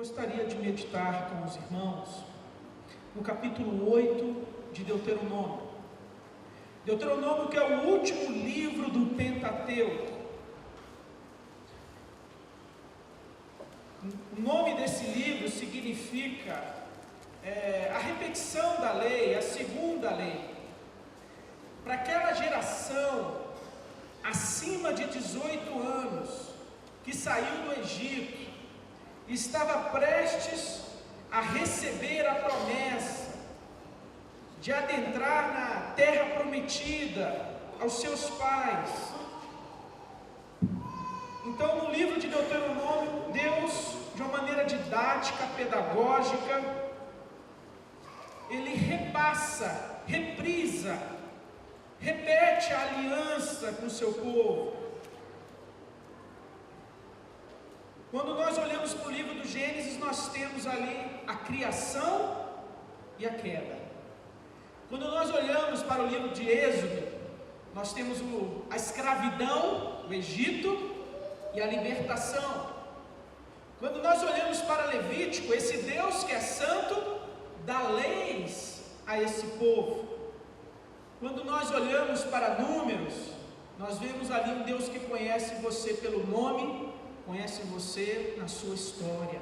Gostaria de meditar com os irmãos no capítulo 8 de Deuteronômio. Deuteronômio, que é o último livro do Pentateuco. O nome desse livro significa a repetição da lei, a segunda lei. Para aquela geração acima de 18 anos que saiu do Egito, estava prestes a receber a promessa de adentrar na terra prometida aos seus pais. Então, no livro de Deuteronômio, Deus, de uma maneira didática, pedagógica, ele repassa, reprisa, repete a aliança com o seu povo. Quando nós olhamos para o livro do Gênesis, nós temos ali a criação e a queda. Quando nós olhamos para o livro de Êxodo, nós temos a escravidão, o Egito, e a libertação. Quando nós olhamos para Levítico, esse Deus que é santo, dá leis a esse povo. Quando nós olhamos para Números, nós vemos ali um Deus que conhece você pelo nome, conhece você na sua história.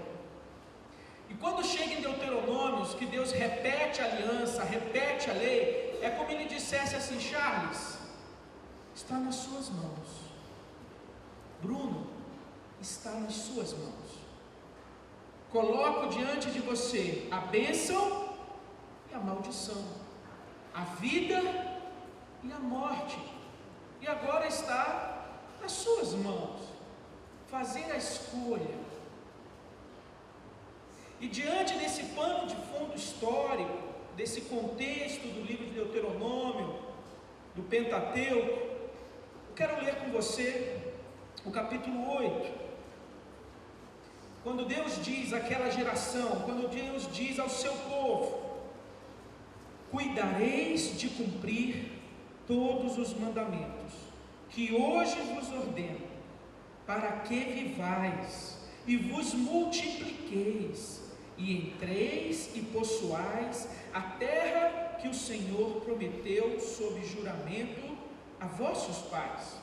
E quando chega em Deuteronômios, que Deus repete a aliança, repete a lei, é como ele dissesse assim: Charles, está nas suas mãos. Bruno, está nas suas mãos. Coloco diante de você a bênção e a maldição, a vida e a morte, e agora está nas suas mãos fazer a escolha. E diante desse pano de fundo histórico, desse contexto do livro de Deuteronômio, do Pentateuco, eu quero ler com você o capítulo 8, quando Deus diz àquela geração, quando Deus diz ao seu povo: cuidareis de cumprir todos os mandamentos que hoje vos ordeno, para que vivais e vos multipliqueis, e entreis e possuais a terra que o Senhor prometeu sob juramento a vossos pais.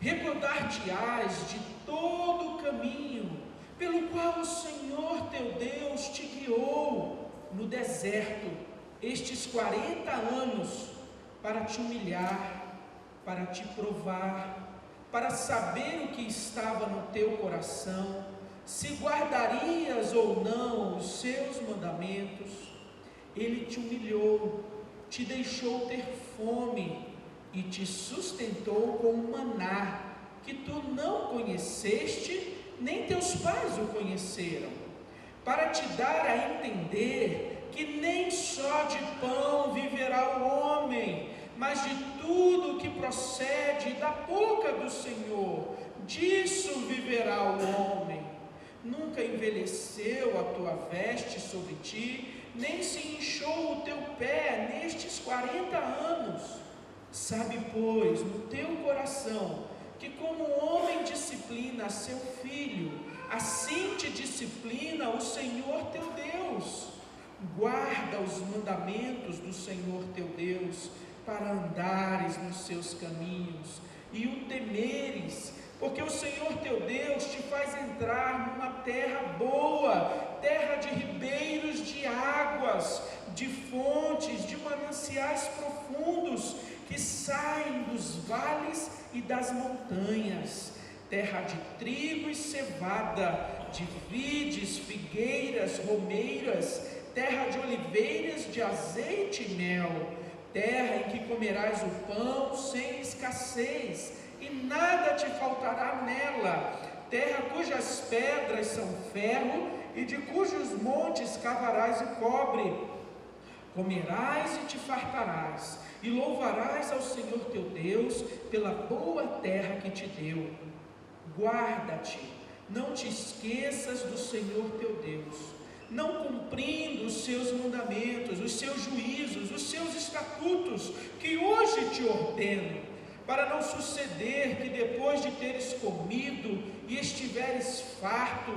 Recordar-te-ás de todo o caminho pelo qual o Senhor teu Deus te guiou no deserto estes 40 anos, para te humilhar, para te provar, para saber o que estava no teu coração, se guardarias ou não os seus mandamentos. Ele te humilhou, te deixou ter fome e te sustentou com o maná, que tu não conheceste, nem teus pais o conheceram, para te dar a entender que nem só de pão viverá o homem, mas de tudo que procede da boca do Senhor, disso viverá o homem. Nunca envelheceu a tua veste sobre ti, nem se inchou o teu pé nestes 40 anos. Sabe, pois, no teu coração, que como o homem disciplina seu filho, assim te disciplina o Senhor teu Deus. Guarda os mandamentos do Senhor teu Deus, para andares nos seus caminhos e o temeres, porque o Senhor teu Deus te faz entrar numa terra boa, terra de ribeiros de águas, de fontes, de mananciais profundos, que saem dos vales e das montanhas, terra de trigo e cevada, de vides, figueiras, romeiras, terra de oliveiras, de azeite e mel, terra em que comerás o pão sem escassez, e nada te faltará nela, terra cujas pedras são ferro, e de cujos montes cavarás o cobre. Comerás e te fartarás, e louvarás ao Senhor teu Deus pela boa terra que te deu. Guarda-te, não te esqueças do Senhor teu Deus, não cumprindo os seus mandamentos, os seus juízos, os seus estatutos, que hoje te ordeno, para não suceder que depois de teres comido e estiveres farto,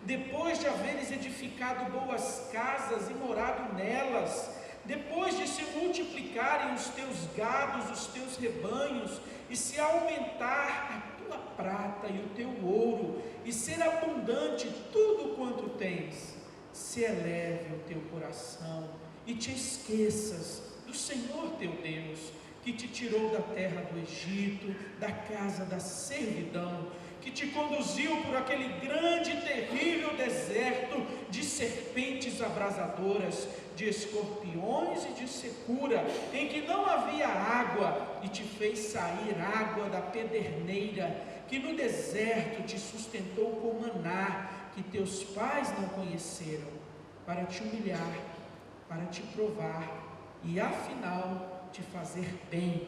depois de haveres edificado boas casas e morado nelas, depois de se multiplicarem os teus gados, os teus rebanhos, e se aumentar a tua prata e o teu ouro, e ser abundante tudo quanto tens, se eleve o teu coração e te esqueças do Senhor teu Deus, que te tirou da terra do Egito, da casa da servidão, que te conduziu por aquele grande e terrível deserto de serpentes abrasadoras, de escorpiões e de secura, em que não havia água, e te fez sair água da pederneira, que no deserto te sustentou com maná, que teus pais não conheceram, para te humilhar, para te provar, e afinal te fazer bem.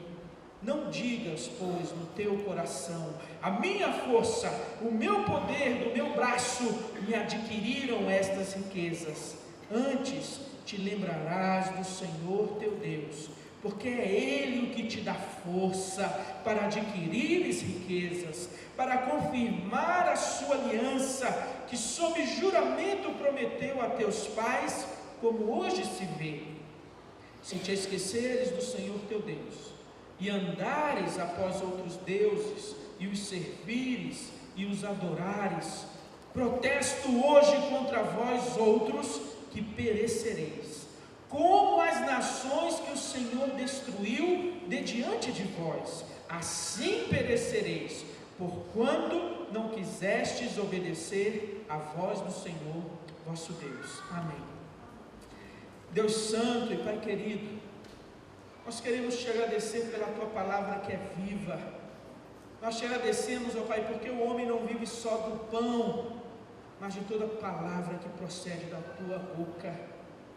Não digas, pois, no teu coração: a minha força, o meu poder do meu braço me adquiriram estas riquezas. Antes te lembrarás do Senhor teu Deus, porque é Ele o que te dá força para adquirires riquezas, para confirmar a sua aliança, que sob juramento prometeu a teus pais, como hoje se vê. Se te esqueceres do Senhor teu Deus, e andares após outros deuses, e os servires, e os adorares, protesto hoje contra vós outros, que perecereis, como as nações que o Senhor destruiu de diante de vós, assim perecereis, porquanto não quisestes obedecer à voz do Senhor vosso Deus. Amém. Deus Santo e Pai querido, nós queremos te agradecer pela Tua palavra que é viva. Nós te agradecemos, ó Pai, porque o homem não vive só do pão, mas de toda palavra que procede da Tua boca.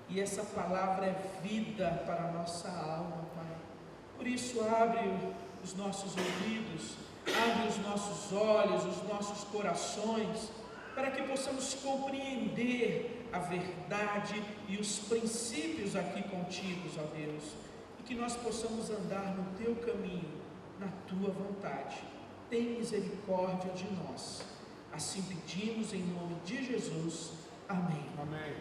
E essa palavra é vida para a nossa alma, Pai. Por isso, abre os nossos ouvidos, abre os nossos olhos, os nossos corações, para que possamos compreender a verdade e os princípios aqui contidos, ó Deus, e que nós possamos andar no Teu caminho, na Tua vontade. Tem misericórdia de nós. Assim pedimos em nome de Jesus. Amém. Amém.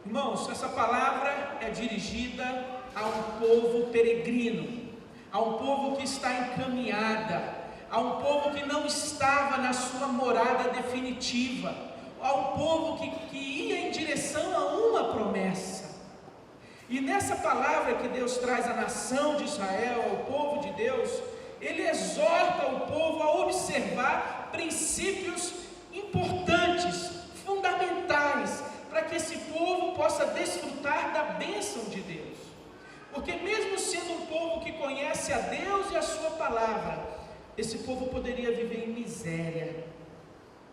Irmãos, essa palavra é dirigida a um povo peregrino, a um povo que está encaminhada, a um povo que não estava na sua morada definitiva, a um povo que ia em direção a uma promessa. E nessa palavra que Deus traz à nação de Israel, ao povo de Deus, Ele exorta o povo a observar princípios importantes, fundamentais, para que esse povo possa desfrutar da bênção de Deus. Porque mesmo sendo um povo que conhece a Deus e a sua palavra, esse povo poderia viver em miséria,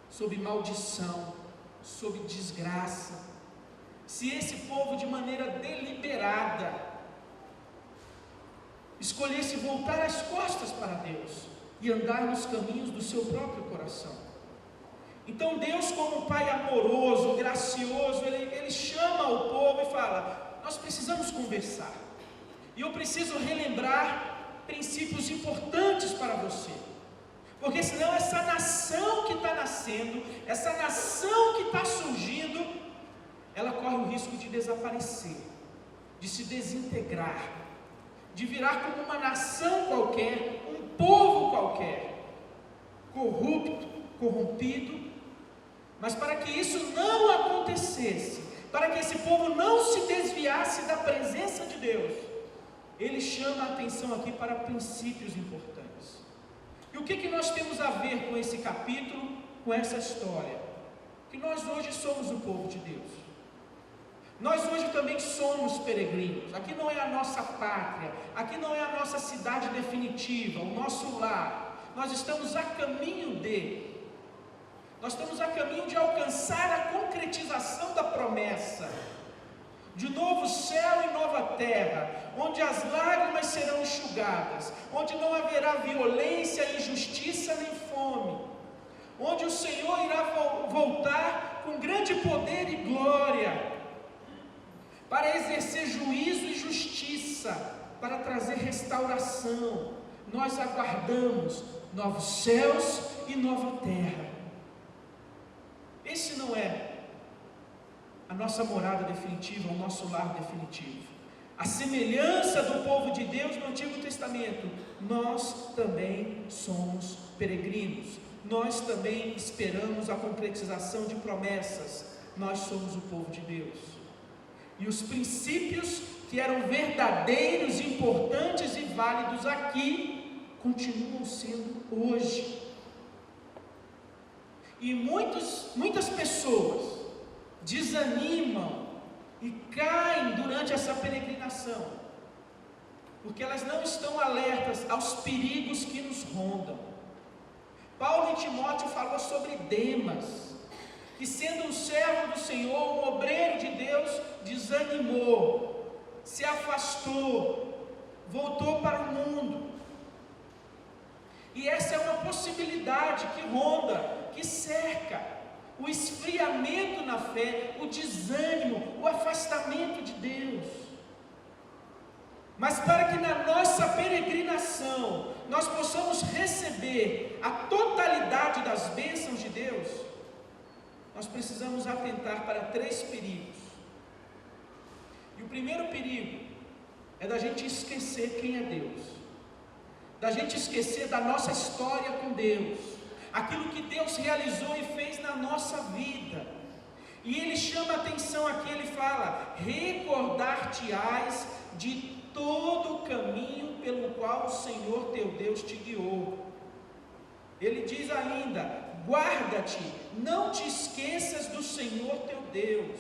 sob maldição, sob desgraça, se esse povo de maneira deliberada escolhesse voltar as costas para Deus e andar nos caminhos do seu próprio coração. Então Deus, como um Pai amoroso, gracioso, Ele chama o povo e fala: nós precisamos conversar, e eu preciso relembrar princípios importantes para você, porque senão essa nação que está nascendo, essa nação que está surgindo, ela corre o risco de desaparecer, de se desintegrar, de virar como uma nação qualquer, um povo qualquer, corrupto, corrompido. Mas para que isso não acontecesse, para que esse povo não se desviasse da presença de Deus, Ele chama a atenção aqui para princípios importantes. E o que nós temos a ver com esse capítulo, com essa história? Que nós hoje somos o povo de Deus. Nós hoje também somos peregrinos. Aqui não é a nossa pátria, aqui não é a nossa cidade definitiva, o nosso lar. Nós estamos a caminho de... Nós estamos a caminho de alcançar a concretização da promessa de novo céu e nova terra, onde as lágrimas serão enxugadas, onde não haverá violência, injustiça nem fome, onde o Senhor irá voltar com grande poder e glória, para exercer juízo e justiça, para trazer restauração. Nós aguardamos novos céus e nova terra. Esse esse não é a nossa morada definitiva, o nosso lar definitivo? A semelhança do povo de Deus no Antigo Testamento, nós também somos peregrinos, nós também esperamos a concretização de promessas, nós somos o povo de Deus. E os princípios que eram verdadeiros, importantes e válidos aqui, continuam sendo hoje. E muitas pessoas desanimam e caem durante essa peregrinação, porque elas não estão alertas aos perigos que nos rondam. Paulo em Timóteo falou sobre Demas, que sendo um servo do Senhor, um obreiro de Deus, desanimou, se afastou, voltou para o mundo. E essa é uma possibilidade que ronda, que cerca o esfriamento na fé, o desânimo, o afastamento de Deus. Mas para que na nossa peregrinação nós possamos receber a totalidade das bênçãos de Deus, nós precisamos atentar para 3 perigos. E o primeiro perigo é da gente esquecer quem é Deus, da gente esquecer da nossa história com Deus, aquilo que Deus realizou e fez na nossa vida. E ele chama a atenção aqui, ele fala: recordar-te-ás de todo o caminho pelo qual o Senhor teu Deus te guiou. Ele diz ainda: guarda-te, não te esqueças do Senhor teu Deus.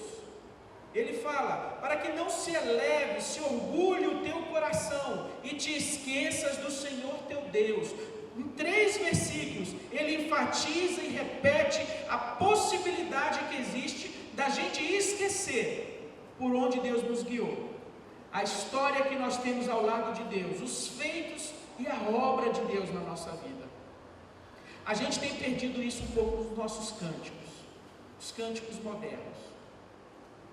Ele fala, para que não se eleve, se orgulhe o teu coração e te esqueças do Senhor teu Deus. Em 3 versículos, ele enfatiza e repete a possibilidade que existe da gente esquecer por onde Deus nos guiou, a história que nós temos ao lado de Deus, os feitos e a obra de Deus na nossa vida. A gente tem perdido isso um pouco nos nossos cânticos, os cânticos modernos.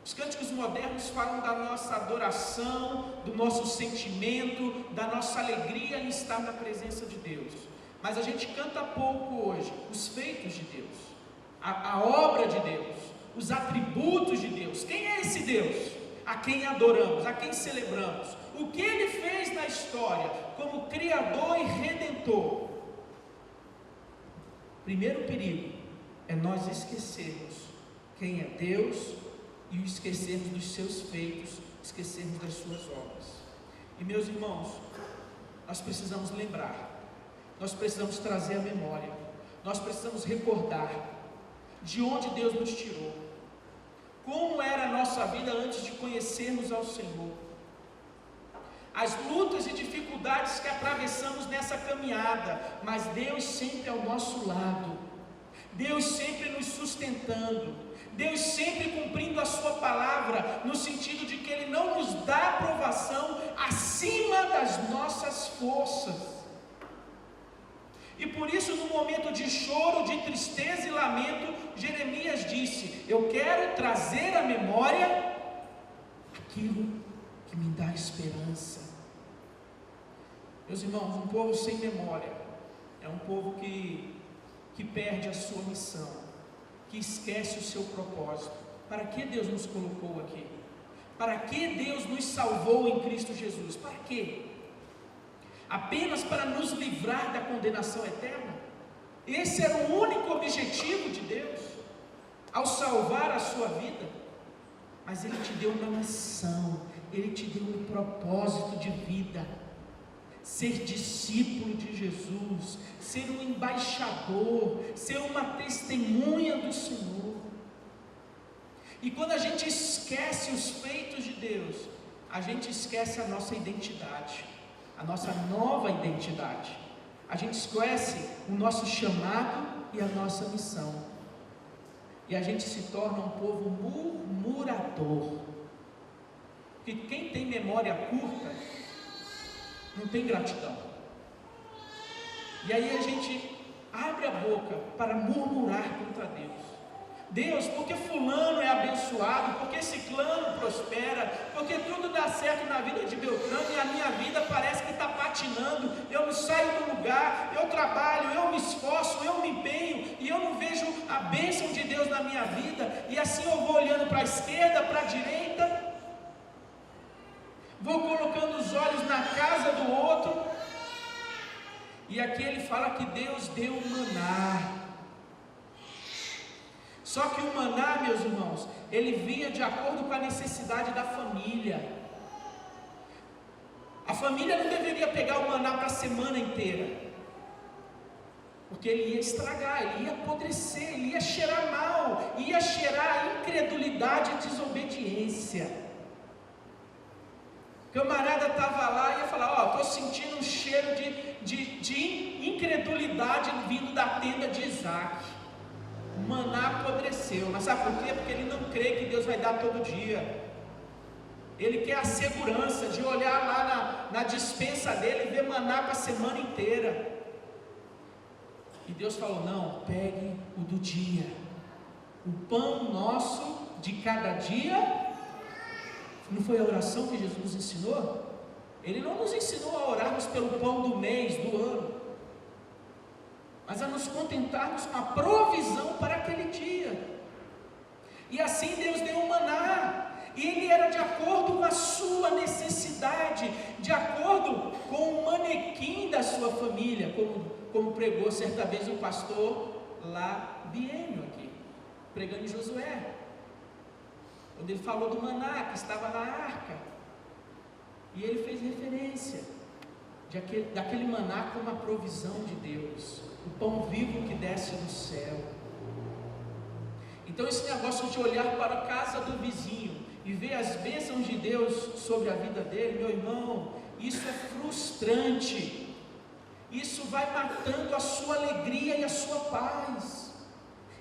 Os cânticos modernos falam da nossa adoração, do nosso sentimento, da nossa alegria em estar na presença de Deus. Mas a gente canta pouco hoje os feitos de Deus, a obra de Deus, os atributos de Deus. Quem é esse Deus? A quem adoramos, a quem celebramos, o que Ele fez na história como Criador e Redentor. Primeiro perigo é nós esquecermos quem é Deus e esquecermos dos seus feitos, esquecermos das suas obras. E meus irmãos, nós precisamos lembrar, nós precisamos trazer a memória, nós precisamos recordar de onde Deus nos tirou, como era a nossa vida antes de conhecermos ao Senhor, as lutas e dificuldades que atravessamos nessa caminhada, mas Deus sempre ao nosso lado, Deus sempre nos sustentando, Deus sempre cumprindo a sua palavra, no sentido de que Ele não nos dá aprovação acima das nossas forças. E por isso, no momento de choro, de tristeza e lamento, Jeremias disse: eu quero trazer à memória aquilo que me dá esperança. Meus irmãos, um povo sem memória é um povo que perde a sua missão, que esquece o seu propósito. Para que Deus nos colocou aqui? Para que Deus nos salvou em Cristo Jesus? Para quê? Apenas para nos livrar da condenação eterna? Esse era o único objetivo de Deus ao salvar a sua vida? Mas Ele te deu uma missão, Ele te deu um propósito de vida: ser discípulo de Jesus, ser um embaixador, ser uma testemunha do Senhor. E quando a gente esquece os feitos de Deus, a gente esquece a nossa identidade, a nossa nova identidade. A gente esquece o nosso chamado e a nossa missão. E a gente se torna um povo murmurador. Porque quem tem memória curta não tem gratidão. E aí a gente abre a boca para murmurar contra Deus. Deus, porque fulano é abençoado, porque ciclano prospera, porque tudo dá certo na vida de Beltrano e a minha vida parece que está patinando, eu não saio do lugar, eu trabalho, eu me esforço, eu me empenho e eu não vejo a bênção de Deus na minha vida, e assim eu vou olhando para a esquerda, para a direita, vou colocando os olhos na casa do outro, e aqui ele fala que Deus deu o maná. Só que o maná, meus irmãos, ele vinha de acordo com a necessidade da família. A família não deveria pegar o maná para a semana inteira, porque ele ia estragar, ele ia apodrecer, ele ia cheirar mal, ia cheirar incredulidade e desobediência. O camarada estava lá e ia falar: estou sentindo um cheiro de incredulidade vindo da tenda de Isaac. O maná apodreceu, mas sabe por quê? Porque ele não crê que Deus vai dar todo dia. Ele quer a segurança de olhar lá na despensa dele e ver maná para a semana inteira. E Deus falou: não, pegue o do dia, o pão nosso de cada dia. Não foi a oração que Jesus nos ensinou? Ele não nos ensinou a orarmos pelo pão do mês, do ano, mas a nos contentarmos com a provisão para aquele dia. E assim Deus deu o maná, e ele era de acordo com a sua necessidade, de acordo com o manequim da sua família, como pregou certa vez o pastor lá, Bienio aqui, pregando em Josué, quando ele falou do maná que estava na arca, e ele fez referência daquele maná como a provisão de Deus, o pão vivo que desce do céu. Então esse negócio de olhar para a casa do vizinho e ver as bênçãos de Deus sobre a vida dele, meu irmão, isso é frustrante, isso vai matando a sua alegria e a sua paz,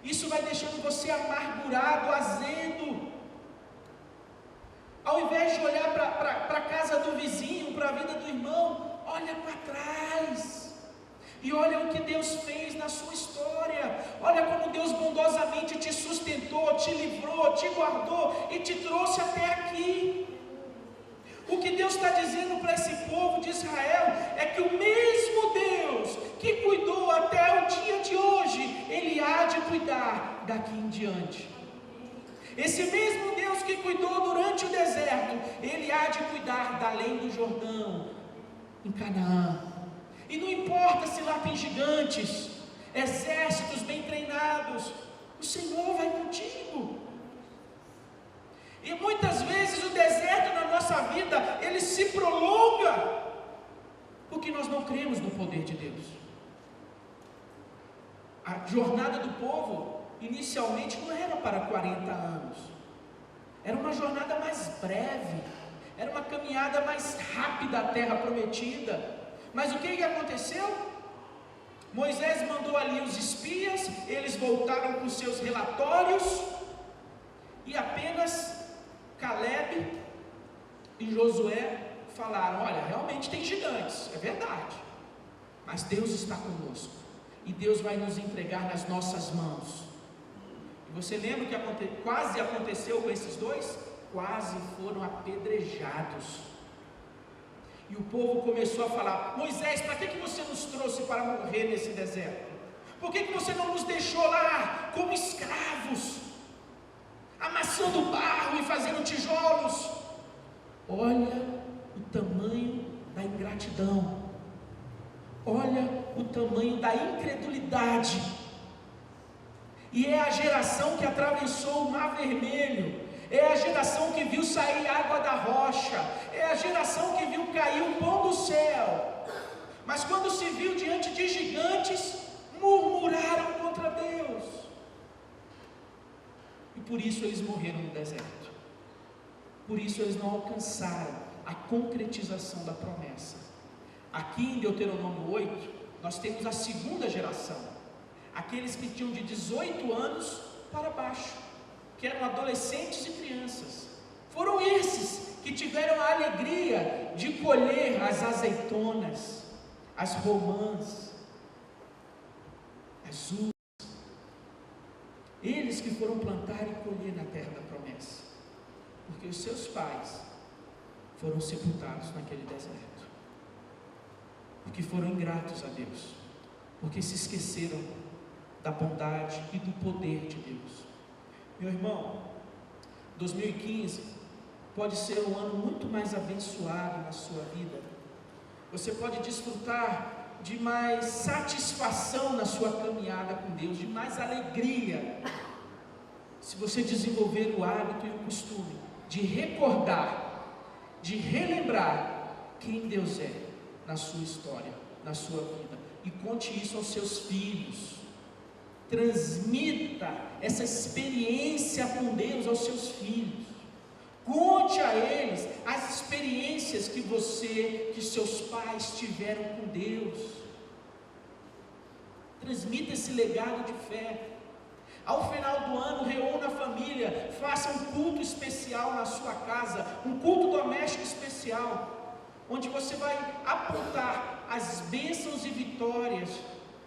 isso vai deixando você amargurado, azedo. Ao invés de olhar para a casa do vizinho, para a vida do irmão, olha para trás, e olha o que Deus fez na sua história, olha como Deus bondosamente te sustentou, te livrou, te guardou e te trouxe até aqui. O que Deus está dizendo para esse povo de Israel é que o mesmo Deus que cuidou até o dia de hoje, Ele há de cuidar daqui em diante. Esse mesmo Deus que cuidou durante o deserto, Ele há de cuidar da além do Jordão, em Canaã. E não importa se lá tem gigantes, exércitos bem treinados, o Senhor vai contigo. E muitas vezes o deserto na nossa vida, ele se prolonga, porque nós não cremos no poder de Deus. A jornada do povo, inicialmente, não era para 40 anos, era uma jornada mais breve, era uma caminhada mais rápida à terra prometida. Mas o que aconteceu? Moisés mandou ali os espias, eles voltaram com seus relatórios, e apenas Caleb e Josué falaram: olha, realmente tem gigantes, é verdade, mas Deus está conosco, e Deus vai nos entregar nas nossas mãos. E você lembra o que quase aconteceu com esses dois? Quase foram apedrejados. E o povo começou a falar: Moisés, para que você nos trouxe para morrer nesse deserto? Por que você não nos deixou lá como escravos, amassando barro e fazendo tijolos? Olha o tamanho da ingratidão, olha o tamanho da incredulidade. E é a geração que atravessou o Mar Vermelho, é a geração que viu sair água da rocha, é a geração que viu cair o pão do céu, mas quando se viu diante de gigantes, murmuraram contra Deus, e por isso eles morreram no deserto, por isso eles não alcançaram a concretização da promessa. Aqui em Deuteronômio 8, nós temos a segunda geração, aqueles que tinham de 18 anos para baixo, que eram adolescentes e crianças. Foram esses que tiveram a alegria de colher as azeitonas, as romãs, as uvas. Eles que foram plantar e colher na terra da promessa, porque os seus pais foram sepultados naquele deserto, porque foram ingratos a Deus, porque se esqueceram da bondade e do poder de Deus. Meu irmão, 2015 pode ser um ano muito mais abençoado na sua vida. Você pode desfrutar de mais satisfação na sua caminhada com Deus, de mais alegria, se você desenvolver o hábito e o costume de recordar, de relembrar quem Deus é na sua história, na sua vida, e conte isso aos seus filhos. Transmita essa experiência com Deus aos seus filhos. Conte a eles as experiências que seus pais tiveram com Deus. Transmita esse legado de fé. Ao final do ano, reúna a família, faça um culto especial na sua casa, um culto doméstico especial, onde você vai apontar as bênçãos e vitórias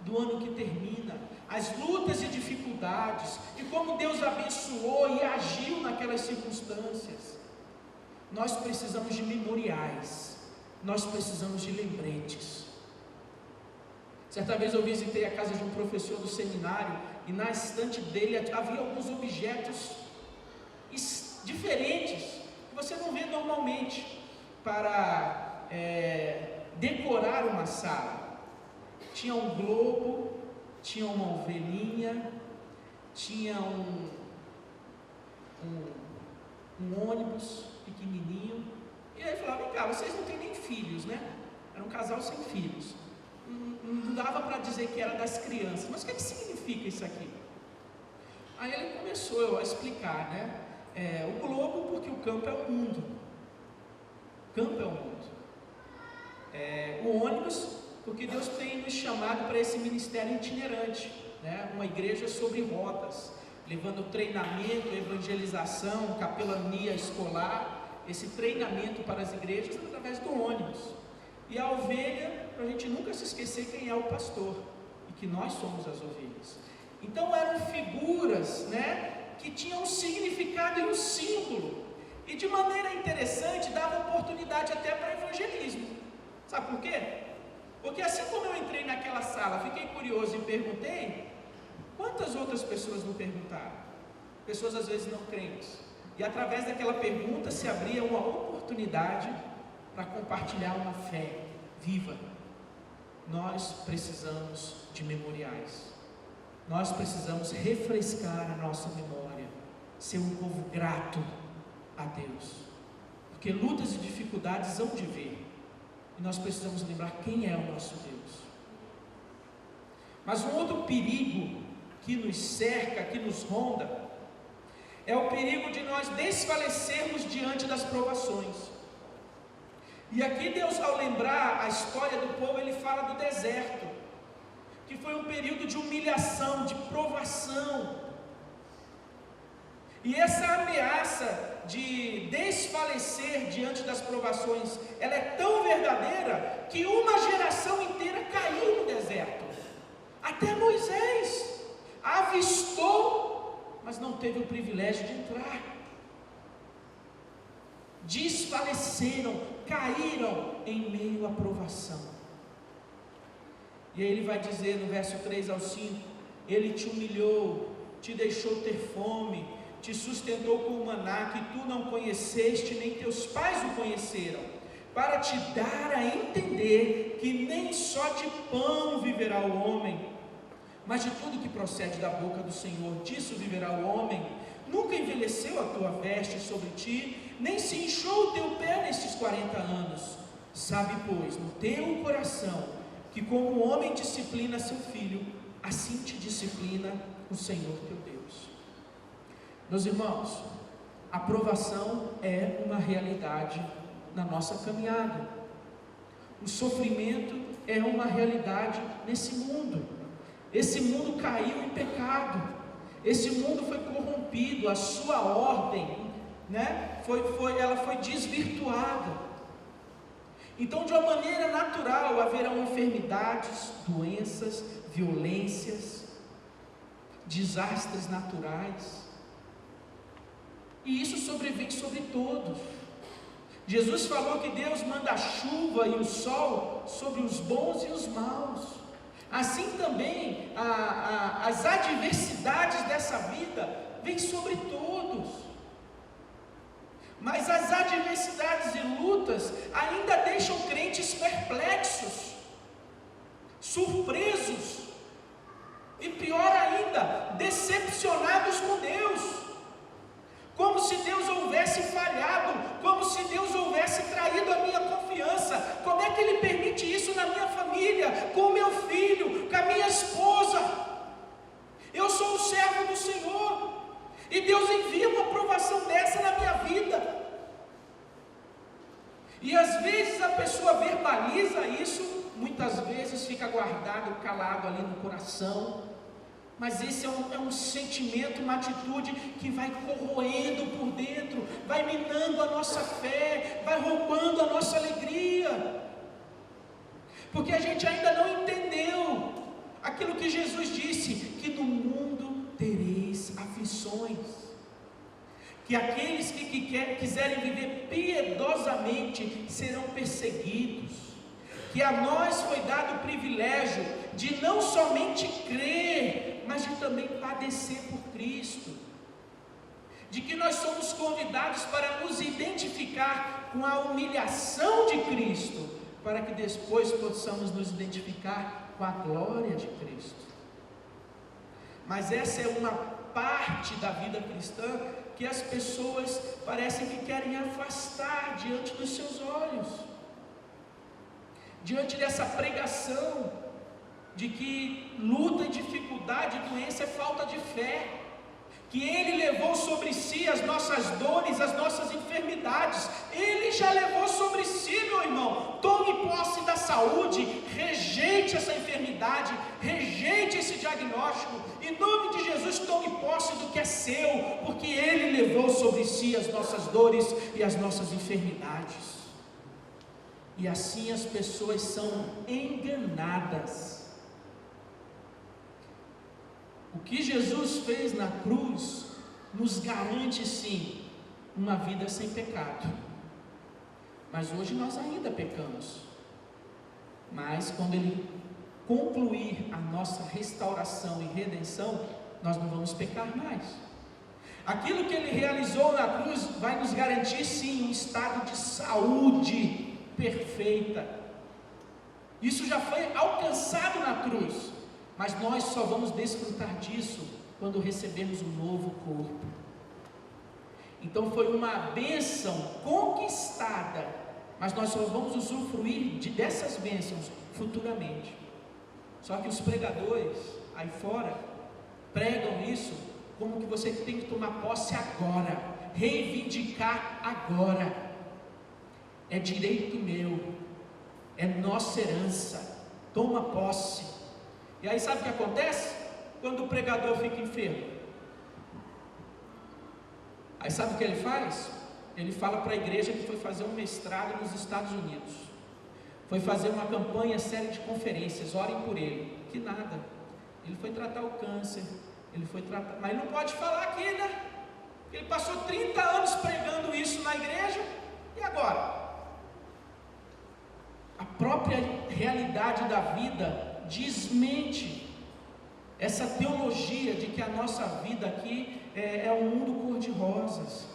do ano que termina, as lutas e dificuldades, de como Deus abençoou e agiu naquelas circunstâncias. Nós precisamos de memoriais, nós precisamos de lembretes. Certa vez eu visitei a casa de um professor do seminário, e na estante dele havia alguns objetos diferentes, que você não vê normalmente, para decorar uma sala. Tinha um globo, tinha uma ovelhinha, tinha um ônibus pequenininho. E aí falava: vem cá, vocês não têm nem filhos, né? Era um casal sem filhos. Não dava para dizer que era das crianças, mas o que significa isso aqui? Aí ele começou a explicar, né? O globo, porque o campo é o mundo. O campo é o mundo. O ônibus, porque Deus tem nos chamado para esse ministério itinerante, né? Uma igreja sobre rodas, levando treinamento, evangelização, capelania escolar, esse treinamento para as igrejas através do ônibus. E a ovelha, para a gente nunca se esquecer quem é o pastor, e que nós somos as ovelhas. Então eram figuras, né, que tinham um significado e um símbolo, e de maneira interessante dava oportunidade até para evangelismo. Sabe por quê? Porque assim como eu entrei naquela sala, fiquei curioso e perguntei, quantas outras pessoas não perguntaram? Pessoas às vezes não crentes, e através daquela pergunta se abria uma oportunidade para compartilhar uma fé viva. Nós precisamos de memoriais, nós precisamos refrescar a nossa memória, ser um povo grato a Deus, porque lutas e dificuldades hão de vir, e nós precisamos lembrar quem é o nosso Deus. Mas um outro perigo que nos cerca, que nos ronda, é o perigo de nós desfalecermos diante das provações. E aqui Deus, ao lembrar a história do povo, Ele fala do deserto, que foi um período de humilhação, de provação. E essa ameaça de desfalecer diante das provações, ela é tão verdadeira, que uma geração inteira caiu no deserto. Até Moisés avistou, mas não teve o privilégio de entrar. Desfaleceram, caíram em meio à provação. E aí ele vai dizer no verso 3 ao 5: Ele te humilhou, te deixou ter fome, te sustentou com o maná que tu não conheceste, nem teus pais o conheceram, para te dar a entender que nem só de pão viverá o homem, mas de tudo que procede da boca do Senhor, disso viverá o homem. Nunca envelheceu a tua veste sobre ti, nem se inchou o teu pé nestes 40 anos. Sabe, pois, no teu coração, que como o homem disciplina seu filho, assim te disciplina o Senhor teu Deus. Meus irmãos, a provação é uma realidade na nossa caminhada. O sofrimento é uma realidade nesse mundo. Esse mundo caiu em pecado. Esse mundo foi corrompido, a sua ordem, né, ela foi desvirtuada. Então, de uma maneira natural, haverão enfermidades, doenças, violências, desastres naturais, e isso sobrevém sobre todos. Jesus falou que Deus manda a chuva e o sol sobre os bons e os maus. A assim também as adversidades dessa vida vêm sobre todos. Mas as adversidades e lutas ainda deixam crentes perplexos, surpresos e, pior ainda, decepcionados com Deus, como se Deus houvesse falhado, como se Deus houvesse traído a minha confiança. Como é que Ele permite isso na minha família, com o meu filho, com a minha esposa? Eu sou o servo do Senhor, e Deus envia uma provação dessa na minha vida. E às vezes a pessoa verbaliza isso, muitas vezes fica guardado, calado ali no coração, mas esse é um sentimento, uma atitude que vai corroendo por dentro, vai minando a nossa fé, vai roubando a nossa alegria, porque a gente ainda não entendeu aquilo que Jesus disse, que no mundo tereis aflições, que aqueles que quiserem viver piedosamente serão perseguidos, que a nós foi dado o privilégio de não somente crer, mas de também padecer por Cristo, de que nós somos convidados para nos identificar com a humilhação de Cristo, para que depois possamos nos identificar com a glória de Cristo. Mas essa é uma parte da vida cristã que as pessoas parecem que querem afastar diante dos seus olhos, diante dessa pregação de que luta e dificuldade e doença é falta de fé, que Ele levou sobre si as nossas dores, as nossas enfermidades. Ele já levou sobre si, meu irmão. Tome posse da saúde, rejeite essa enfermidade, rejeite esse diagnóstico. Em nome de Jesus, tome posse do que é seu, porque Ele levou sobre si as nossas dores e as nossas enfermidades. E assim as pessoas são enganadas. O que Jesus fez na cruz nos garante sim uma vida sem pecado, mas hoje nós ainda pecamos. Mas quando Ele concluir a nossa restauração e redenção, nós não vamos pecar mais. Aquilo que Ele realizou na cruz vai nos garantir sim um estado de saúde perfeita. Isso já foi alcançado na cruz, mas nós só vamos desfrutar disso quando recebermos um novo corpo. Então foi uma bênção conquistada, mas nós só vamos usufruir dessas bênçãos futuramente. Só que os pregadores aí fora pregam isso como que você tem que tomar posse agora, reivindicar agora. É direito meu, é nossa herança, toma posse. E aí sabe o que acontece? Quando o pregador fica enfermo, aí sabe o que ele faz? Ele fala para a igreja que foi fazer um mestrado nos Estados Unidos, foi fazer uma campanha, série de conferências, orem por ele. Que nada, ele foi tratar o câncer, mas ele não pode falar aqui, né? Ele passou 30 anos pregando isso na igreja, e agora? A própria realidade da vida desmente essa teologia de que a nossa vida aqui é um mundo cor-de-rosas.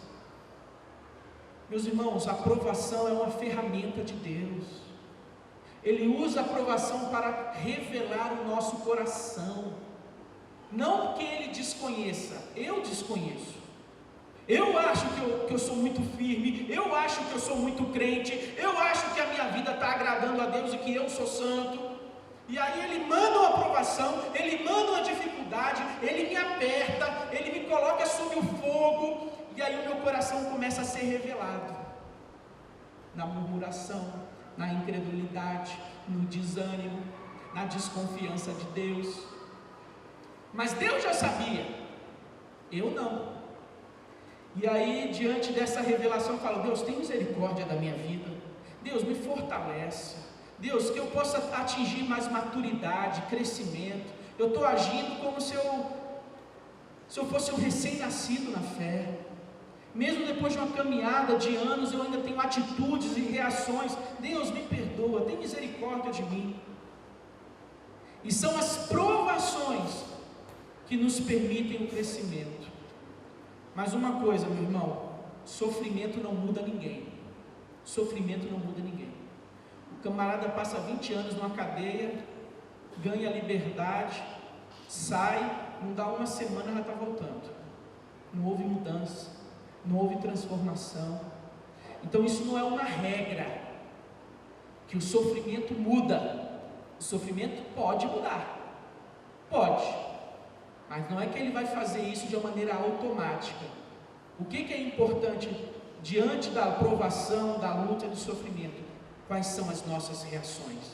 Meus irmãos, a provação é uma ferramenta de Deus. Ele usa a provação para revelar o nosso coração, não que Ele desconheça. Eu desconheço, eu acho que eu sou muito firme, eu acho que eu sou muito crente, eu acho que a minha vida está agradando a Deus e que eu sou santo. E aí Ele manda uma aprovação, Ele manda uma dificuldade, Ele me aperta, Ele me coloca sob o fogo, e aí o meu coração começa a ser revelado na murmuração, na incredulidade, no desânimo, na desconfiança de Deus. Mas Deus já sabia, eu não. E aí, diante dessa revelação, eu falo: Deus, tem misericórdia da minha vida, Deus, me fortalece, Deus, que eu possa atingir mais maturidade, crescimento. Eu estou agindo como se eu fosse um recém-nascido na fé. Mesmo depois de uma caminhada de anos, eu ainda tenho atitudes e reações. Deus, me perdoa, tem misericórdia de mim. E são as provações que nos permitem o crescimento. Mas uma coisa, meu irmão, sofrimento não muda ninguém. Sofrimento não muda ninguém. O camarada passa 20 anos numa cadeia, ganha liberdade, sai, não dá uma semana já está voltando. Não houve mudança, não houve transformação. Então isso não é uma regra, que o sofrimento muda. O sofrimento pode mudar, pode, mas não é que ele vai fazer isso de uma maneira automática. O que é importante diante da provação, da luta e do sofrimento? Quais são as nossas reações?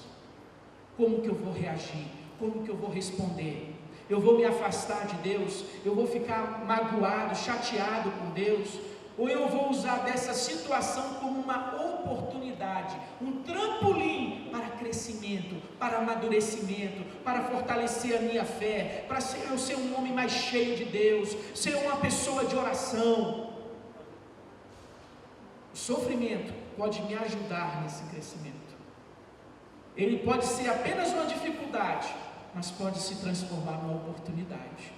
Como que eu vou reagir? Como que eu vou responder? Eu vou me afastar de Deus? Eu vou ficar magoado, chateado com Deus? Ou eu vou usar dessa situação como uma oportunidade, um trampolim para crescimento, para amadurecimento, para fortalecer a minha fé, para eu ser um homem mais cheio de Deus, ser uma pessoa de oração? O sofrimento pode me ajudar nesse crescimento. Ele pode ser apenas uma dificuldade, mas pode se transformar numa oportunidade.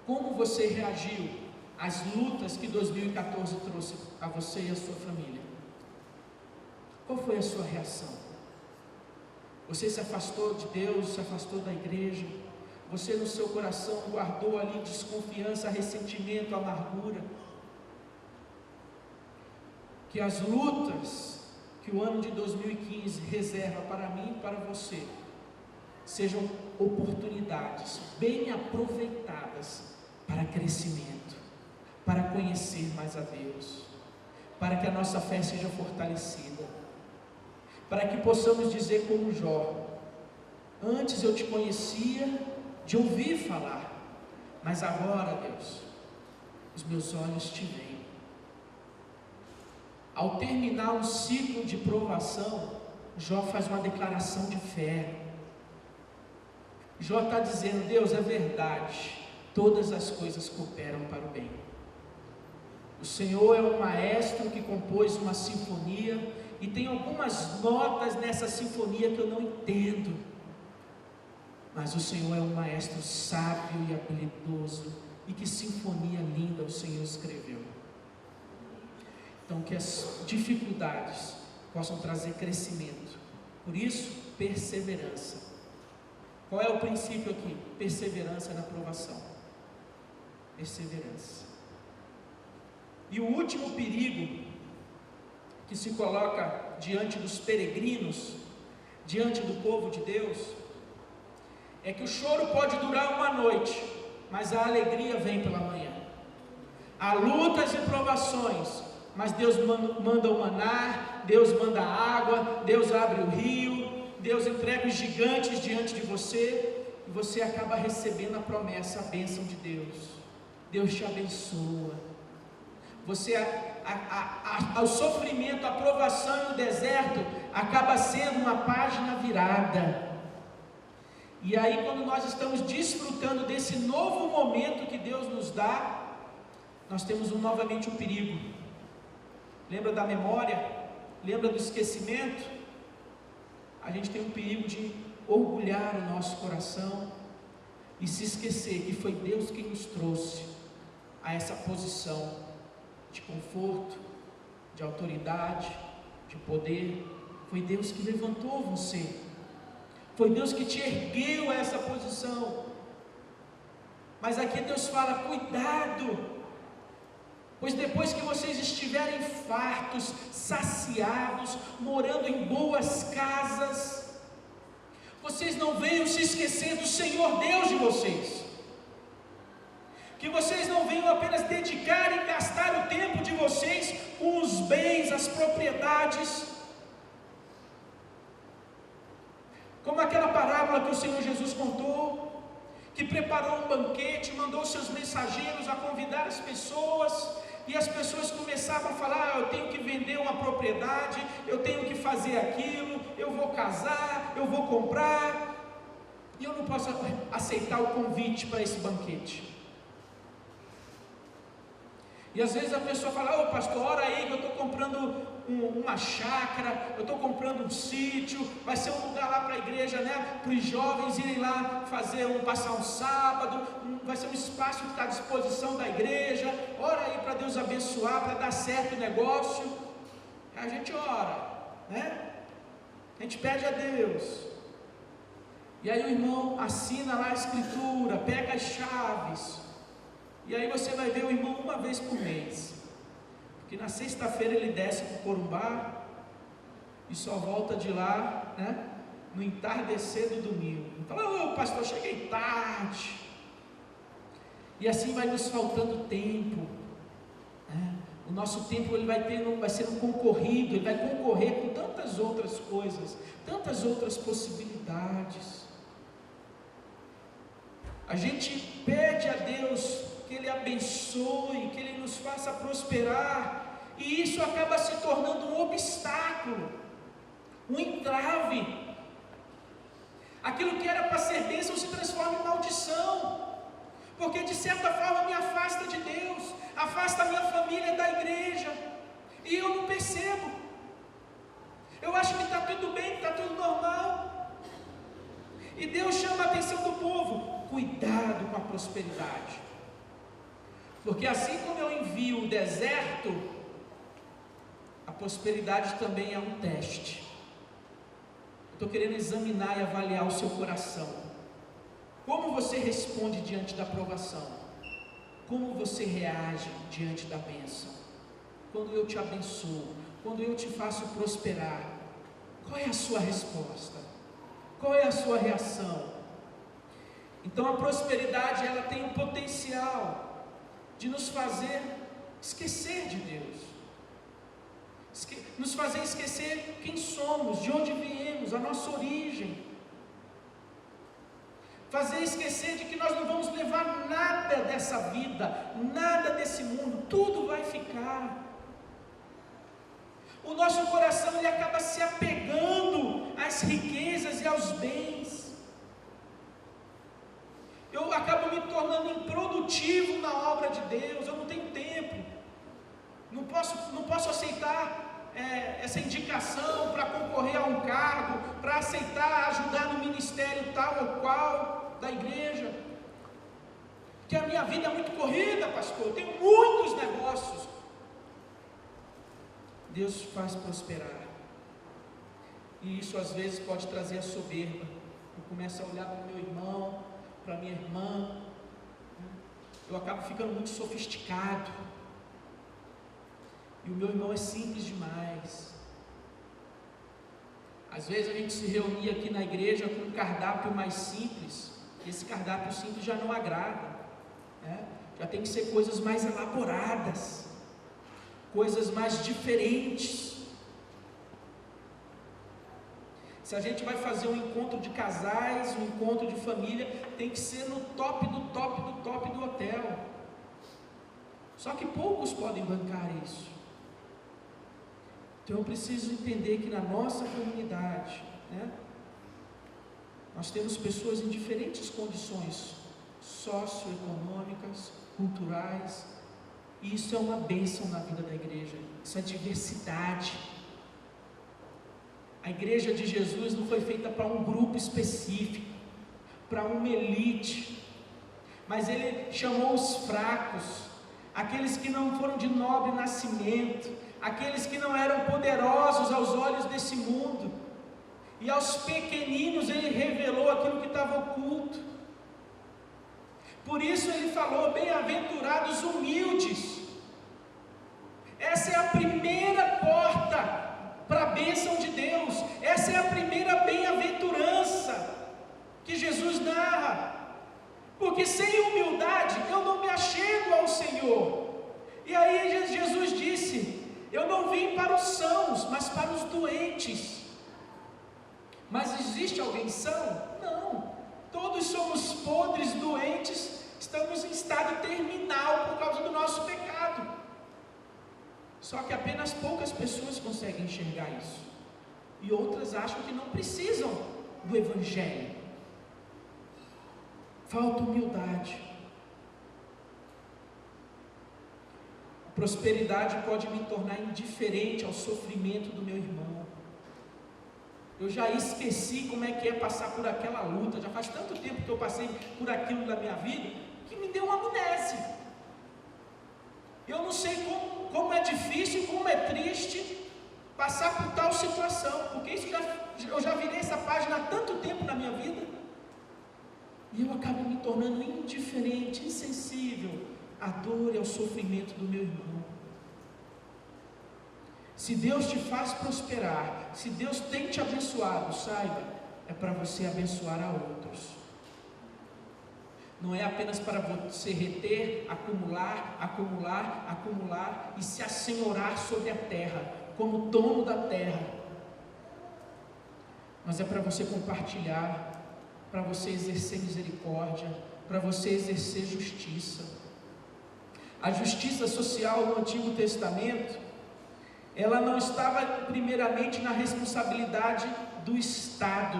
Como você reagiu às lutas que 2014 trouxe a você e a sua família? Qual foi a sua reação? Você se afastou de Deus, se afastou da igreja? Você no seu coração guardou ali desconfiança, ressentimento, amargura? Que as lutas que o ano de 2015 reserva para mim e para você sejam oportunidades bem aproveitadas para crescimento, para conhecer mais a Deus, para que a nossa fé seja fortalecida, para que possamos dizer como Jó: antes eu te conhecia de ouvir falar, mas agora, Deus, os meus olhos te veem. Ao terminar um ciclo de provação, Jó faz uma declaração de fé. Jó está dizendo: Deus, é verdade, todas as coisas cooperam para o bem. O Senhor é um maestro que compôs uma sinfonia, e tem algumas notas nessa sinfonia que eu não entendo, mas o Senhor é um maestro sábio e habilidoso, e que sinfonia linda o Senhor escreveu. Então que as dificuldades possam trazer crescimento, por isso perseverança. Qual é o princípio aqui? Perseverança na provação. Perseverança. E o último perigo que se coloca diante dos peregrinos, diante do povo de Deus, é que o choro pode durar uma noite, mas a alegria vem pela manhã. Há lutas e provações, mas Deus manda o maná, Deus manda a água, Deus abre o rio, Deus entrega os gigantes diante de você, e você acaba recebendo a promessa, a bênção de Deus. Deus te abençoa. Você, o sofrimento, a provação e o deserto acaba sendo uma página virada. E aí, quando nós estamos desfrutando desse novo momento que Deus nos dá, nós temos novamente um perigo. Lembra da memória? Lembra do esquecimento? A gente tem um perigo de orgulhar o nosso coração e se esquecer que foi Deus quem nos trouxe a essa posição de conforto, de autoridade, de poder. Foi Deus que levantou você, foi Deus que te ergueu a essa posição. Mas aqui Deus fala: cuidado, pois depois que vocês estiverem fartos, saciados, morando em boas casas, vocês não venham se esquecer do Senhor Deus de vocês, que vocês não venham apenas dedicar e gastar o tempo de vocês com os bens, as propriedades, como aquela parábola que o Senhor Jesus contou, que preparou um banquete, mandou seus mensageiros a convidar as pessoas, e as pessoas começavam a falar: eu tenho que vender uma propriedade, eu tenho que fazer aquilo, eu vou casar, eu vou comprar, e eu não posso aceitar o convite para esse banquete. E às vezes a pessoa fala: ô pastor, ora aí que eu estou comprando uma chácara, eu estou comprando um sítio, vai ser um lugar lá para a igreja, né? Para os jovens irem lá passar um sábado, vai ser um espaço que está à disposição da igreja. Ora aí para Deus abençoar, para dar certo o negócio. A gente ora, né? A gente pede a Deus. E aí o irmão assina lá a escritura, pega as chaves. E aí você vai ver o irmão uma vez por mês. Porque na sexta-feira ele desce para o Corumbá e só volta de lá, né, no entardecer do domingo. Fala, pastor, cheguei tarde. E assim vai nos faltando tempo, né? O nosso tempo ele vai ser um concorrido, ele vai concorrer com tantas outras coisas, tantas outras possibilidades. A gente pede a Deus que Ele abençoe, que Ele nos faça prosperar, e isso acaba se tornando um obstáculo, um entrave. Aquilo que era para ser bênção se transforma em maldição, porque de certa forma me afasta de Deus, afasta a minha família da igreja, e eu não percebo. Eu acho que está tudo bem, está tudo normal, e Deus chama a atenção do povo: cuidado com a prosperidade. Porque assim como eu envio o deserto, a prosperidade também é um teste. Estou querendo examinar e avaliar o seu coração. Como você responde diante da provação? Como você reage diante da bênção? Quando eu te abençoo, quando eu te faço prosperar, qual é a sua resposta? Qual é a sua reação? Então a prosperidade, ela tem o potencial de nos fazer esquecer de Deus, nos fazer esquecer quem somos, de onde viemos, a nossa origem, fazer esquecer de que nós não vamos levar nada dessa vida, nada desse mundo, tudo vai ficar. O nosso coração ele acaba se apegando às riquezas e aos bens. Eu acabo me tornando improdutivo na obra de Deus. Eu não tenho tempo, não posso aceitar essa indicação para concorrer a um cargo, para aceitar ajudar no ministério tal ou qual da igreja, porque a minha vida é muito corrida, pastor, eu tenho muitos negócios. Deus faz prosperar, e isso às vezes pode trazer a soberba. Eu começo a olhar para o meu irmão, para minha irmã, eu acabo ficando muito sofisticado, e o meu irmão é simples demais. Às vezes a gente se reunia aqui na igreja com um cardápio mais simples, e esse cardápio simples já não agrada, né? Já tem que ser coisas mais elaboradas, coisas mais diferentes. Se a gente vai fazer um encontro de casais, um encontro de família, tem que ser no top do top do top do hotel. Só que poucos podem bancar isso. Então eu preciso entender que na nossa comunidade, né, nós temos pessoas em diferentes condições socioeconômicas, culturais, e isso é uma bênção na vida da igreja, isso é diversidade. A igreja de Jesus não foi feita para um grupo específico, para uma elite, mas Ele chamou os fracos, aqueles que não foram de nobre nascimento, aqueles que não eram poderosos aos olhos desse mundo, e aos pequeninos Ele revelou aquilo que estava oculto. Por isso Ele falou: bem-aventurados humildes. Essa é a primeira porta para a bênção de Deus, essa é a primeira bem-aventurança que Jesus narra, porque sem humildade eu não me achego ao Senhor. E aí Jesus disse: eu não vim para os sãos, mas para os doentes. Mas existe alguém são? Não, todos somos podres, doentes, estamos em estado terminal por causa do nosso pecado. Só que apenas poucas pessoas conseguem enxergar isso, e outras acham que não precisam do Evangelho. Falta humildade. A prosperidade pode me tornar indiferente ao sofrimento do meu irmão. Eu já esqueci como é que é passar por aquela luta, já faz tanto tempo que eu passei por aquilo na minha vida, que me deu uma amnésia. Eu não sei como é difícil, como é triste passar por tal situação, porque eu já virei essa página há tanto tempo na minha vida, e eu acabo me tornando indiferente, insensível à dor e ao sofrimento do meu irmão. Se Deus te faz prosperar, se Deus tem te abençoado, saiba, é para você abençoar a outros. Não é apenas para você reter, acumular e se assenhorar sobre a terra, como dono da terra. Mas é para você compartilhar, para você exercer misericórdia, para você exercer justiça. A justiça social no Antigo Testamento, ela não estava primeiramente na responsabilidade do Estado,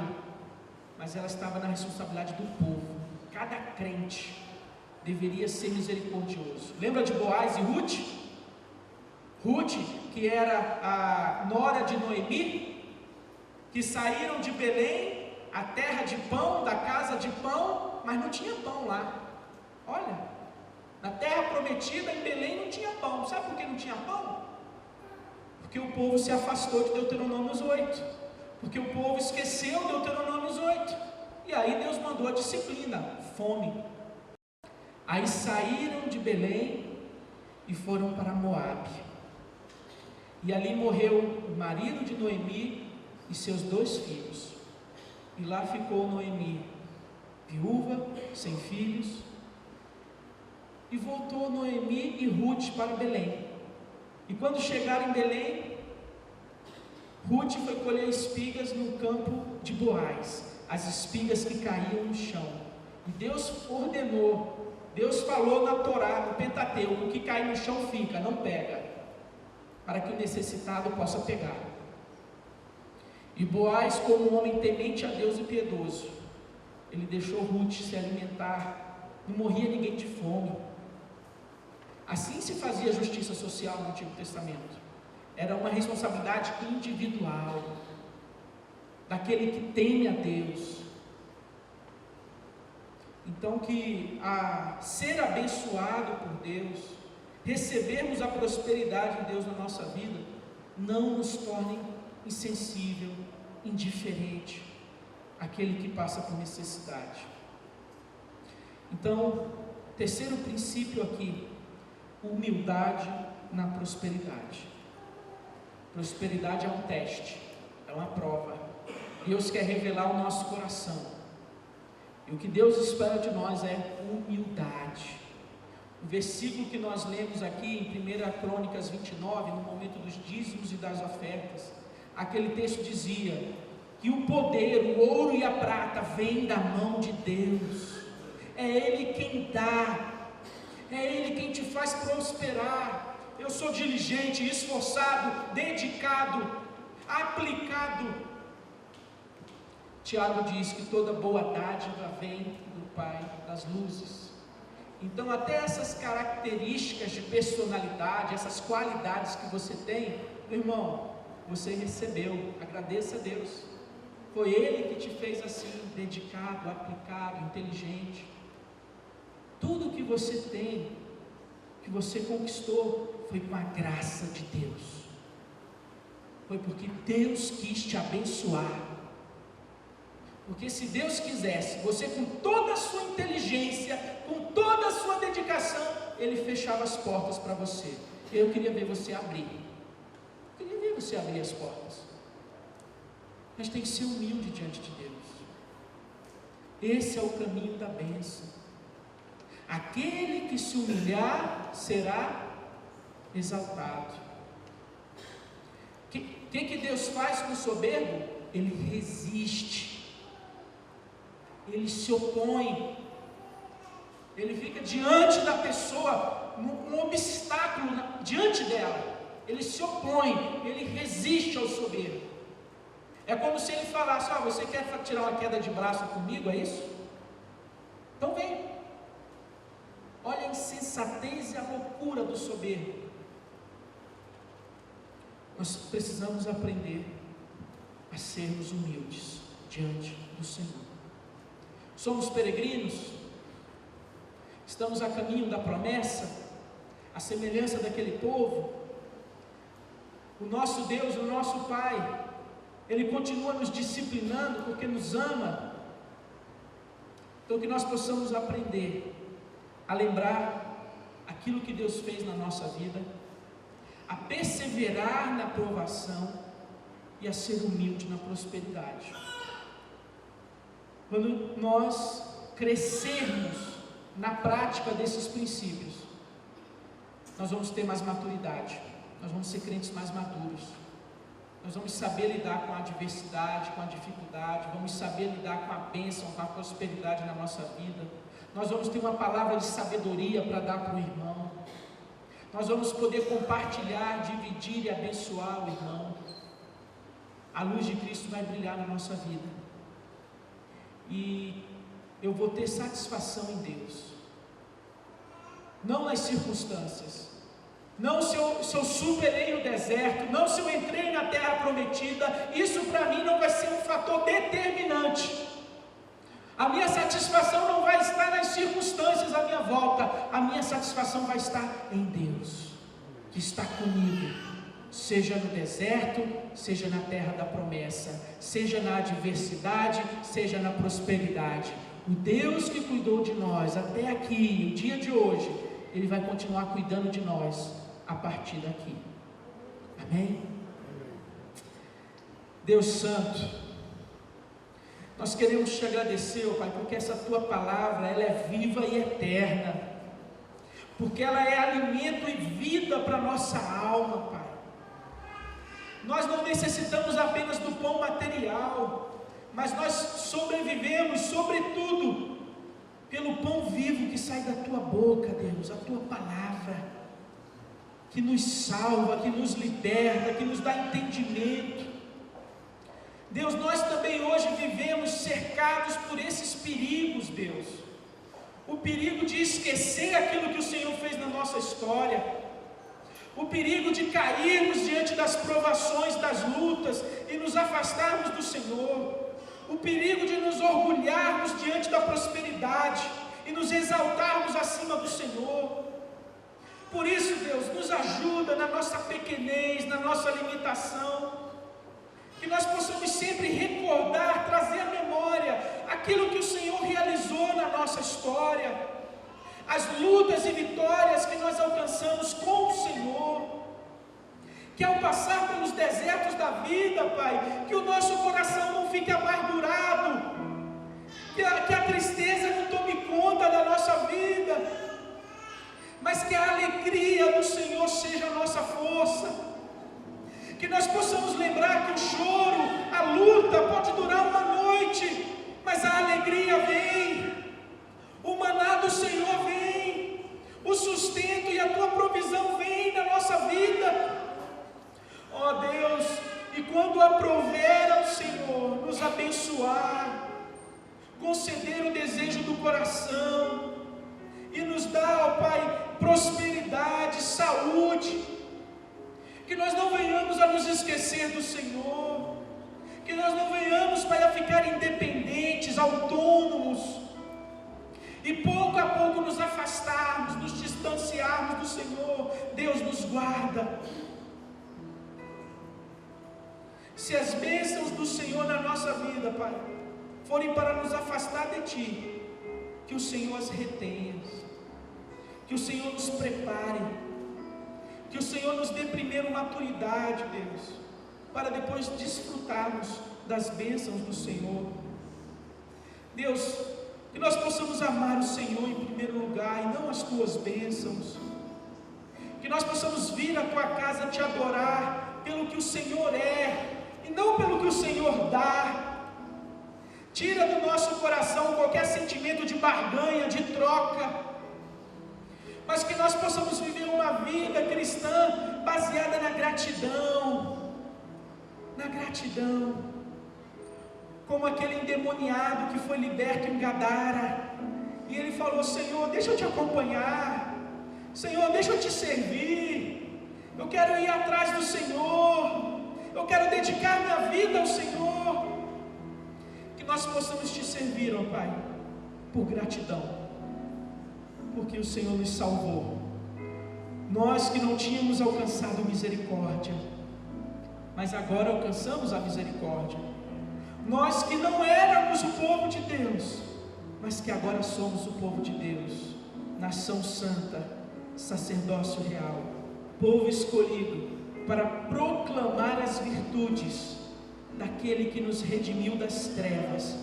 mas ela estava na responsabilidade do povo. Cada crente deveria ser misericordioso. Lembra de Boaz e Ruth? Ruth, que era a nora de Noemi, que saíram de Belém, a terra de pão, da casa de pão, mas não tinha pão lá. Olha, na terra prometida, em Belém, não tinha pão. Sabe por que não tinha pão? Porque o povo se afastou de Deuteronômio 8, porque o povo esqueceu Deuteronômio 8, e aí Deus mandou a disciplina, fome. Aí saíram de Belém e foram para Moabe, e ali morreu o marido de Noemi e seus 2 filhos, e lá ficou Noemi, viúva, sem filhos, e voltou Noemi e Ruth para Belém. E quando chegaram em Belém, Ruth foi colher espigas no campo de Boaz, as espigas que caíam no chão. E Deus ordenou, Deus falou na Torá, no Pentateuco, o que cai no chão fica, não pega, para que o necessitado possa pegar. E Boaz, como um homem temente a Deus e piedoso, ele deixou Ruth se alimentar, não morria ninguém de fome. Assim se fazia justiça social no Antigo Testamento. Era uma responsabilidade individual, daquele que teme a Deus. Então, que a ser abençoado por Deus, recebermos a prosperidade de Deus na nossa vida, não nos torne insensível, indiferente àquele que passa por necessidade. Então, terceiro princípio aqui, humildade na prosperidade. Prosperidade é um teste, é uma prova. Deus quer revelar o nosso coração, e o que Deus espera de nós é humildade. O versículo que nós lemos aqui em 1 Crônicas 29, no momento dos dízimos e das ofertas, aquele texto dizia que o poder, o ouro e a prata vem da mão de Deus. É Ele quem dá, é Ele quem te faz prosperar. Eu sou diligente, esforçado, dedicado, aplicado. Tiago diz que toda boa dádiva vem do Pai das luzes. Então, até essas características de personalidade, essas qualidades que você tem, meu irmão, você recebeu, agradeça a Deus. Foi Ele que te fez assim, dedicado, aplicado, inteligente. Tudo que você tem, que você conquistou, foi com a graça de Deus. Foi porque Deus quis te abençoar. Porque se Deus quisesse, você com toda a sua inteligência, com toda a sua dedicação, Ele fechava as portas para você. Eu queria ver você abrir. Eu queria ver você abrir as portas. Mas tem que ser humilde diante de Deus. Esse é o caminho da bênção. Aquele que se humilhar será exaltado. O que Deus faz com o soberbo? Ele resiste. Ele se opõe, ele fica diante da pessoa, um obstáculo diante dela, ele se opõe, ele resiste ao soberbo. É como se ele falasse: você quer tirar uma queda de braço comigo, é isso? Então vem. Olha a insensatez e a loucura do soberbo. nós precisamos aprender a sermos humildes diante do Senhor. Somos peregrinos, estamos a caminho da promessa, a semelhança daquele povo. O nosso Deus, o nosso Pai, Ele continua nos disciplinando porque nos ama. Então que nós possamos aprender a lembrar aquilo que Deus fez na nossa vida, a perseverar na provação e a ser humilde na prosperidade. Quando nós crescermos na prática desses princípios, nós vamos ter mais maturidade, nós vamos ser crentes mais maduros, nós vamos saber lidar com a adversidade, com a dificuldade, vamos saber lidar com a bênção, com a prosperidade na nossa vida, nós vamos ter uma palavra de sabedoria para dar para o irmão, nós vamos poder compartilhar, dividir e abençoar o irmão. A luz de Cristo vai brilhar na nossa vida, e eu vou ter satisfação em Deus, não nas circunstâncias, não se eu superei o deserto, não se eu entrei na terra prometida, isso para mim não vai ser um fator determinante. A minha satisfação não vai estar nas circunstâncias à minha volta, a minha satisfação vai estar em Deus, que está comigo, seja no deserto, seja na terra da promessa, seja na adversidade, seja na prosperidade. O Deus que cuidou de nós até aqui, o dia de hoje, Ele vai continuar cuidando de nós a partir daqui. Amém? Deus Santo, nós queremos te agradecer, ó Pai, porque essa Tua palavra, ela é viva e eterna, porque ela é alimento e vida para a nossa alma, Pai. Nós não necessitamos apenas do pão material, mas nós sobrevivemos, sobretudo, pelo pão vivo que sai da Tua boca, Deus, a Tua palavra, que nos salva, que nos liberta, que nos dá entendimento. Deus, nós também hoje vivemos cercados por esses perigos, Deus. O perigo de esquecer aquilo que o Senhor fez na nossa história, o perigo de cairmos diante das provações, das lutas e nos afastarmos do Senhor, o perigo de nos orgulharmos diante da prosperidade e nos exaltarmos acima do Senhor. Por isso, Deus, nos ajuda na nossa pequenez, na nossa limitação, que nós possamos sempre recordar, trazer à memória aquilo que o Senhor realizou na nossa história, as lutas e vitórias que nós alcançamos com o Senhor, que ao passar pelos desertos da vida, Pai, que o nosso coração não fique amargurado, que a tristeza não tome conta da nossa vida, mas que a alegria do Senhor seja a nossa força, que nós possamos lembrar que o choro, a luta pode durar uma noite, mas a alegria vem, o maná do Senhor vem, o sustento e a Tua provisão vem na nossa vida. Ó Deus, e quando aprouver ao Senhor nos abençoar, conceder o desejo do coração e nos dar, ó Pai, prosperidade, saúde, que nós não venhamos a nos esquecer do Senhor, que nós não venhamos, Pai, a ficar independentes, autônomos, e pouco a pouco nos afastarmos, nos distanciarmos do Senhor. Deus, nos guarda. Se as bênçãos do Senhor na nossa vida, Pai, forem para nos afastar de Ti, que o Senhor as retenha, que o Senhor nos prepare, que o Senhor nos dê primeiro maturidade, Deus, para depois desfrutarmos das bênçãos do Senhor. Deus, que nós possamos amar o Senhor em primeiro lugar e não as Tuas bênçãos, que nós possamos vir à Tua casa Te adorar pelo que o Senhor é e não pelo que o Senhor dá. Tira do nosso coração qualquer sentimento de barganha, de troca, mas que nós possamos viver uma vida cristã baseada na gratidão, como aquele endemoniado que foi liberto em Gadara, e ele falou: Senhor, deixa eu Te acompanhar, Senhor, deixa eu Te servir, eu quero ir atrás do Senhor, eu quero dedicar minha vida ao Senhor. Que nós possamos te servir, ó Pai, por gratidão, porque o Senhor nos salvou. Nós que não tínhamos alcançado misericórdia, mas agora alcançamos a misericórdia. Nós que não éramos o povo de Deus, mas que agora somos o povo de Deus, nação santa, sacerdócio real, povo escolhido para proclamar as virtudes daquele que nos redimiu das trevas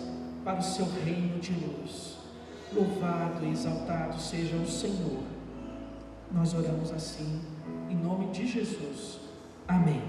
para o seu reino de luz. Louvado e exaltado seja o Senhor. Nós oramos assim, em nome de Jesus. Amém.